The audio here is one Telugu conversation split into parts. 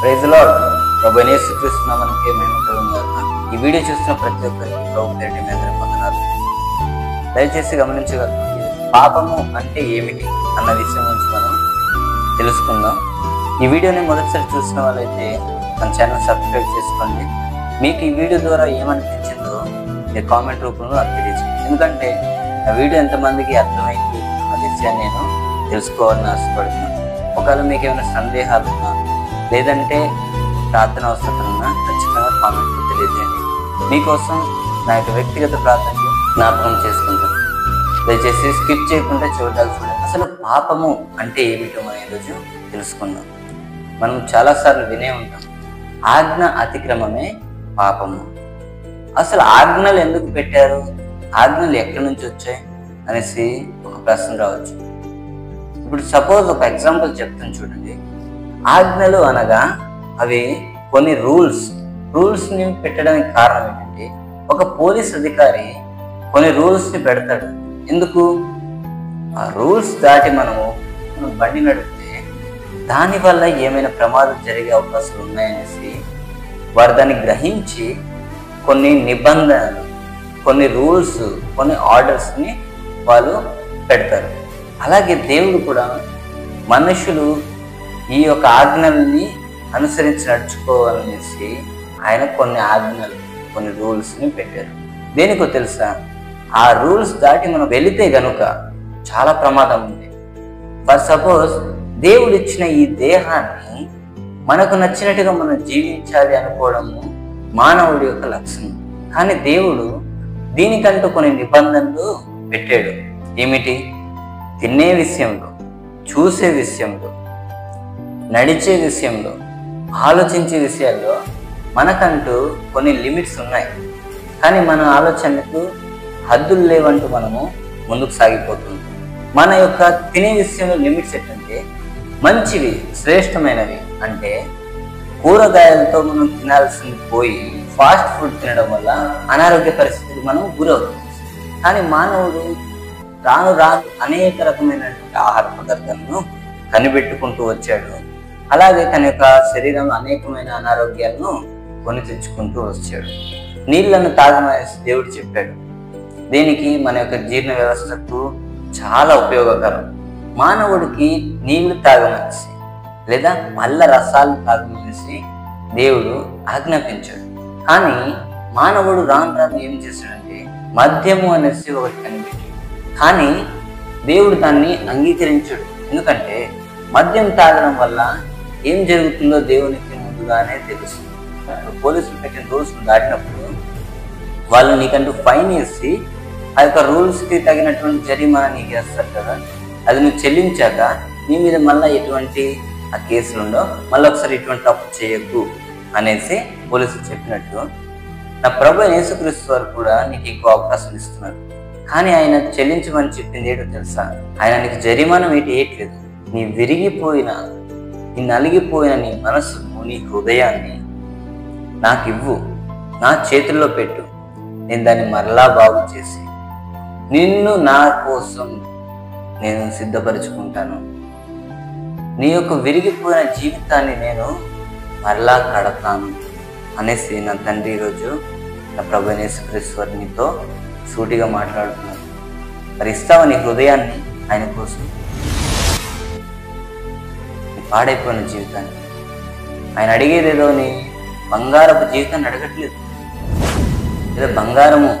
Praise lord. ప్రభువైన యేసుక్రీస్తు నామమునకే మహిమ కలుగునుగాక. ఈ వీడియో చూస్తున్న ప్రతి ఒక్కరికి ప్రభు పేరిట మీ అందరి వందనాలు. దయచేసి గమనించగలరు, పాపము అంటే ఏమిటి అన్న విషయం గురించి మనం తెలుసుకుందాం. ఈ వీడియోని మొదటిసారి చూసిన వాళ్ళైతే మన ఛానల్ సబ్స్క్రైబ్ చేసుకోండి. మీకు ఈ వీడియో ద్వారా ఏమనిపించిందో మీరు కామెంట్ రూపంలో నాకు తెలియజేయండి. ఎందుకంటే ఆ వీడియో ఎంతమందికి అర్థమైంది అన్న విషయాన్ని నేను తెలుసుకోవాలని ఆశపడుతున్నాను. ఒకవేళ మీకు ఏమైనా సందేహాలు ఉన్నా లేదంటే ప్రార్థన అవసరం ఉన్నా ఖచ్చితంగా కామెంట్లో తెలియజేయండి. మీకోసం నా యొక్క వ్యక్తిగత ప్రార్థనలు జ్ఞాపకం చేసుకుంటాను. దయచేసి స్కిప్ చేయకుండా చివరిదాకా చూడండి. అసలు పాపము అంటే ఏమిటో మనం ఈరోజు తెలుసుకుందాం. మనం చాలాసార్లు వినే ఉంటాం, ఆజ్ఞ అతిక్రమమే పాపము. అసలు ఆజ్ఞలు ఎందుకు పెట్టారు, ఆజ్ఞలు ఎక్కడి నుంచి వచ్చాయి అనేసి ఒక ప్రశ్న రావచ్చు. ఇప్పుడు సపోజ్ ఒక ఎగ్జాంపుల్ చెప్తాను చూడండి. ఆజ్ఞలు అనగా అవి కొన్ని రూల్స్ని పెట్టడానికి కారణం ఏంటంటే, ఒక పోలీస్ అధికారి కొన్ని రూల్స్ని పెడతాడు. ఎందుకు? ఆ రూల్స్ దాటి మనం బండి నడిపితే దానివల్ల ఏమైనా ప్రమాదం జరిగే అవకాశాలు ఉన్నాయనేసి వారు దాన్ని గ్రహించి కొన్ని నిబంధనలు, కొన్ని రూల్స్, కొన్ని ఆర్డర్స్ని వాళ్ళు పెడతారు. అలాగే దేవుడు కూడా మనుషులు ఈ యొక్క ఆజ్ఞల్ని అనుసరించి నడుచుకోవాలనేసి ఆయన కొన్ని ఆజ్ఞలు, కొన్ని రూల్స్ని పెట్టారు. దేనికో తెలుసా? ఆ రూల్స్ దాటి మనం వెళితే గనుక చాలా ప్రమాదం ఉంది. ఫర్ సపోజ్ దేవుడు ఇచ్చిన ఈ దేహాన్ని మనకు నచ్చినట్టుగా మనం జీవించాలి అనుకోవడము మానవుడి యొక్క లక్షణం. కానీ దేవుడు దీనికంటూ కొన్ని నిబంధనలు పెట్టాడు. ఏమిటి? తినే విషయంలో, చూసే విషయంలో, నడిచే విషయంలో, ఆలోచించే విషయాల్లో మనకంటూ కొన్ని లిమిట్స్ ఉన్నాయి. కానీ మన ఆలోచనలకు హద్దులు లేవంటూ మనము ముందుకు సాగిపోతుంటాం. మన యొక్క తినే విషయంలో లిమిట్స్ ఏంటంటే, మంచివి, శ్రేష్టమైనవి అంటే కూరగాయలతో మనం తినాల్సింది పోయి ఫాస్ట్ ఫుడ్ తినడం వల్ల అనారోగ్య పరిస్థితికి మనం గురవుతాం. కానీ మానవుడు రాను అనేక రకమైనటువంటి ఆహార పదార్థాలను కనిపెట్టుకుంటూ వచ్చాడు. అలాగే తన యొక్క శరీరంలో అనేకమైన అనారోగ్యాలను కొని తెచ్చుకుంటూ వచ్చాడు. నీళ్లను తాగమనేసి దేవుడు చెప్పాడు. దీనికి మన యొక్క జీర్ణ వ్యవస్థకు చాలా ఉపయోగకరం. మానవుడికి నీళ్లు తాగమనేసి లేదా పళ్ళ రసాలు తాగమనేసి దేవుడు ఆజ్ఞాపించాడు. కానీ మానవుడు రాను ఏం చేశాడంటే మద్యము అనేసి ఒకటి కనిపెట్టాడు. కానీ దేవుడు దాన్ని అంగీకరించాడు. ఎందుకంటే మద్యం తాగడం వల్ల ఏం జరుగుతుందో దేవునికి ముందుగానే తెలుసు. పోలీసులు పెట్టిన రూల్స్ దాటినప్పుడు వాళ్ళు నీకంటూ ఫైన్ వేసి ఆ యొక్క రూల్స్కి తగినటువంటి జరిమానా నీకు వేస్తారు కదా, అది నువ్వు చెల్లించాక నీ మీద మళ్ళీ ఎటువంటి ఆ కేసులు ఉండవు, మళ్ళీ ఒకసారి ఇటువంటి తప్పు చేయకు అనేసి పోలీసులు చెప్పినట్టు నా ప్రభు యేసుక్రీస్తు వారు కూడా నీకు ఇంకో అవకాశం ఇస్తున్నారు. కానీ ఆయన చెల్లించమని చెప్పింది ఏంటో తెలుసా? ఆయన నీకు జరిమానా వేయట్లేదు. నీ విరిగిపోయిన, నీ నలిగిపోయిన నీ మనసును, నీ హృదయాన్ని నాకు ఇవ్వు, నా చేతుల్లో పెట్టు, నేను దాన్ని మరలా బాగు చేసి నిన్ను నా కోసం నేను సిద్ధపరుచుకుంటాను. నీ యొక్క విరిగిపోయిన జీవితాన్ని నేను మరలా కడతాను అనేసి నా తండ్రి ఈరోజు నా ప్రభు యేసుక్రీస్తు వారు నీతో సూటిగా మాట్లాడుతున్నాను. మరి ఇస్తావా నీ హృదయాన్ని ఆయన కోసం? నీ పాడైపోయిన జీవితాన్ని ఆయన అడిగేదేదో నీ బంగారపు జీవితాన్ని అడగట్లేదు, లేదా బంగారము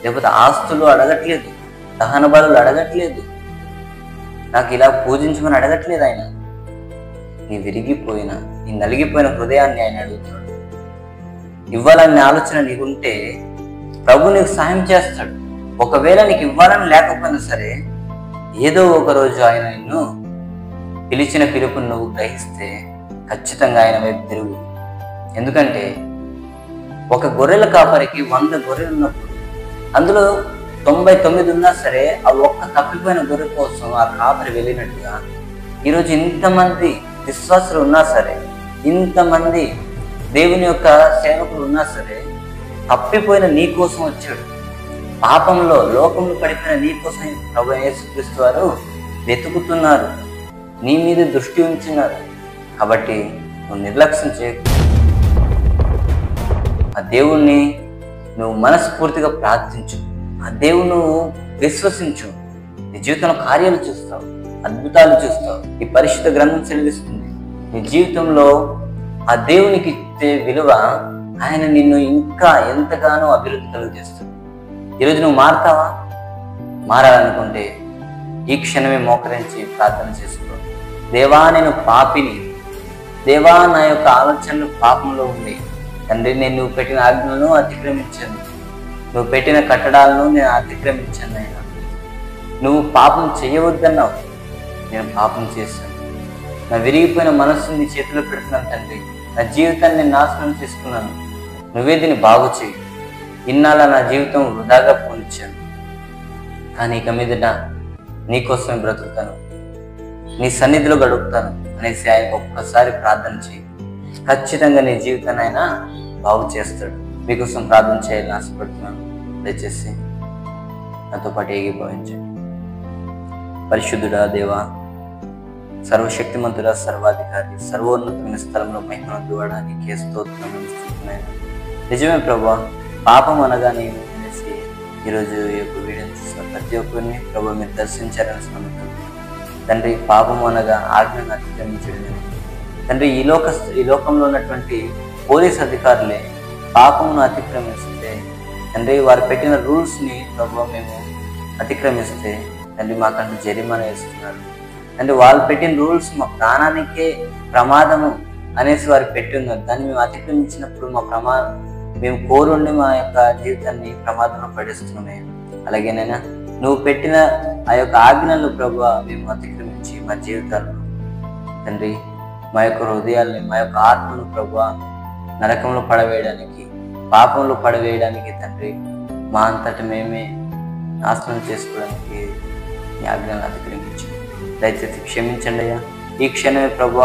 లేకపోతే ఆస్తులు అడగట్లేదు, దహన బలులు అడగట్లేదు, నాకు ఇలా పూజించమని అడగట్లేదు. ఆయన నీ విరిగిపోయిన, నీ నలిగిపోయిన హృదయాన్ని ఆయన అడుగుతున్నాడు. ఇవ్వాలనే ఆలోచన నీకుంటే ప్రభు నీకు సాయం చేస్తాడు. ఒకవేళ నీకు ఇవ్వాలని లేకపోయినా సరే ఏదో ఒక రోజు ఆయన నిన్ను పిలిచిన పిలుపుని నువ్వు గ్రహిస్తే ఖచ్చితంగా ఆయన వైపు తిరుగు. ఎందుకంటే ఒక గొర్రెల కాపరికి 100 గొర్రెలు ఉన్నప్పుడు అందులో 99 ఉన్నా సరే ఆ ఒక్క తప్పిపోయిన గొర్రె కోసం ఆ కాపరి వెళ్ళినట్టుగా ఈరోజు ఇంతమంది విశ్వాసులు ఉన్నా సరే, ఇంతమంది దేవుని యొక్క సేవకులు ఉన్నా సరే, తప్పిపోయిన నీ కోసం వచ్చాడు. పాపంలో, లోకంలో పడిపోయిన నీ కోసం ప్రభు యేసుక్రీస్తు వారు వెతుకుతున్నారు, నీ మీద దృష్టి ఉంచున్నారు. కాబట్టి నువ్వు నిర్లక్ష్యం చేయకు. ఆ దేవుణ్ణి నువ్వు మనస్ఫూర్తిగా ప్రార్థించు. ఆ దేవుని నువ్వు విశ్వసించు. నీ జీవితంలో కార్యాలు చూస్తావు, అద్భుతాలు చూస్తావు. ఈ పరిశుద్ధ గ్రంథం సెలవిస్తుంది, నీ జీవితంలో ఆ దేవునికి ఇచ్చే విలువ ఆయన నిన్ను ఇంకా ఎంతగానో అభివృద్ధి కలుగజేస్తాడు. ఈరోజు నువ్వు మారుతావా? మారాలనుకుంటే ఈ క్షణమే మోకరించి ప్రార్థన చేసుకో. దేవా, నేను పాపిని. దేవా, నా యొక్క ఆలోచనలు పాపంలో ఉంది. తండ్రి, నేను నువ్వు పెట్టిన ఆజ్ఞలను అతిక్రమించాను. నువ్వు పెట్టిన కట్టడాలను నేను అతిక్రమించాను. అయినా నువ్వు పాపం చేయవద్దన్నావు, నేను పాపం చేశాను. నా విరిగిపోయిన మనస్సుని నీ చేతిలో పెడుతున్నాను తండ్రి. నా జీవితాన్ని నేను నాశనం చేసుకున్నాను. నువ్వే దీన్ని బాగు చేయి. ఇన్నాళ్ళ నా జీవితం వృధాగా పోనిచ్చాను, కానీ ఇక మీదట నీకోసమే బ్రతుకుతాను, నీ సన్నిధిలో గడుపుతాను అనేసి ఆయనకు ఒక్కసారి ప్రార్థన చేయి. ఖచ్చితంగా నీ జీవితాన్ని ఆయన బాగు చేస్తాడు. మీకోసం ప్రార్థన చేయాలని ఆశపడుతున్నాను. దయచేసి నాతో పాటు ఏకీభవించండి. పరిశుద్ధుడా దేవా, సర్వశక్తిమంతుడా, సర్వాధికారి, సర్వోన్నతమైన స్థలంలో మహిమనందువాడా, నీకే స్తోత్రం ఇస్తున్నాను. నిజమే ప్రభా, పాపం అనగానే అనేసి ఈరోజు ఈ యొక్క వీడియోని చూసిన ప్రతి ఒక్కరిని ప్రభా మీరు దర్శించారని నమ్ముతున్నాను తండ్రి. పాపం అనగా ఆజ్ఞను అతిక్రమించడమే తండ్రి. ఈ లోకంలో ఉన్నటువంటి పోలీస్ అధికారులే పాపమును అతిక్రమిస్తే తండ్రి, వారు పెట్టిన రూల్స్ని ప్రభు మేము అతిక్రమిస్తే తండ్రి మాకంటూ జరిమానా వేస్తున్నారు. అంటే వాళ్ళు పెట్టిన రూల్స్ మా ప్రాణానికే ప్రమాదము అనేసి వారు పెట్టి ఉన్నారు. దాన్ని మేము అతిక్రమించినప్పుడు మేము కోరుండి మా యొక్క జీవితాన్ని ప్రమాదంలో పడేస్తున్నాయి. అలాగేనైనా నువ్వు పెట్టిన ఆ యొక్క ఆజ్ఞలు ప్రభు మేము అతిక్రమించి మా జీవితాలను తండ్రి, మా యొక్క హృదయాల్ని, మా యొక్క ఆత్మను ప్రభు నరకంలో పడవేయడానికి, పాపంలో పడవేయడానికి తండ్రి, మా అంతటి మేమే నాశనం చేసుకోవడానికి నీ ఆజ్ఞలను అతిక్రమించు. దయచేసి క్షమించండి అయ్యా. ఈ క్షణమే ప్రభు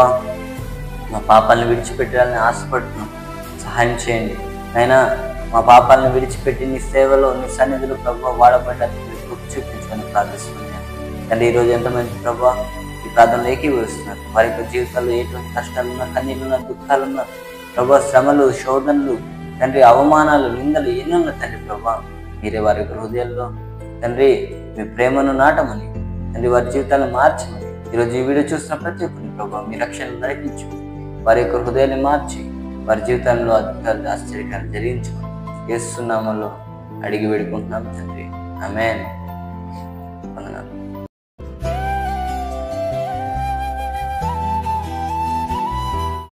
మా పాపాలను విడిచిపెట్టాలని ఆశపడుతున్నాం. సహాయం చేయండి అయినా. మా పాపాలను విడిచిపెట్టి నీ సేవలో, నీ సన్నిధిలో ప్రభు వాడబడ్డానికి కృప చూపించుకొని ప్రార్థిస్తున్నాను. అంటే ఈరోజు ఎంతమంది ప్రభు ఈ ప్రార్థనలు ఏకీభవిస్తున్నారు. వారి యొక్క జీవితాల్లో ఎటువంటి కష్టాలున్నా, కన్నీళ్ళున్నా, దుఃఖాలున్నా ప్రభు, శ్రమలు, శోధనలు తండ్రి, అవమానాలు, నిందలు ఎన్నున్నా తండ్రి ప్రభు, మీరే వారి యొక్క హృదయాల్లో తండ్రి మీ ప్రేమను నాటమని తండ్రి, వారి జీవితాలను మార్చమని ఈరోజు ఈ వీడియో చూస్తున్న ప్రతి ఒక్కరిని ప్రభు మీ రక్షణను నడిపించు. వారి యొక్క హృదయాన్ని మార్చి వారి జీవితంలో అద్భుతాలు, ఆశ్చర్యకాలు జరిగించమని యేసు నామములో అడిగి వేడుకుంటున్నాం తండ్రి. ఆమేన్.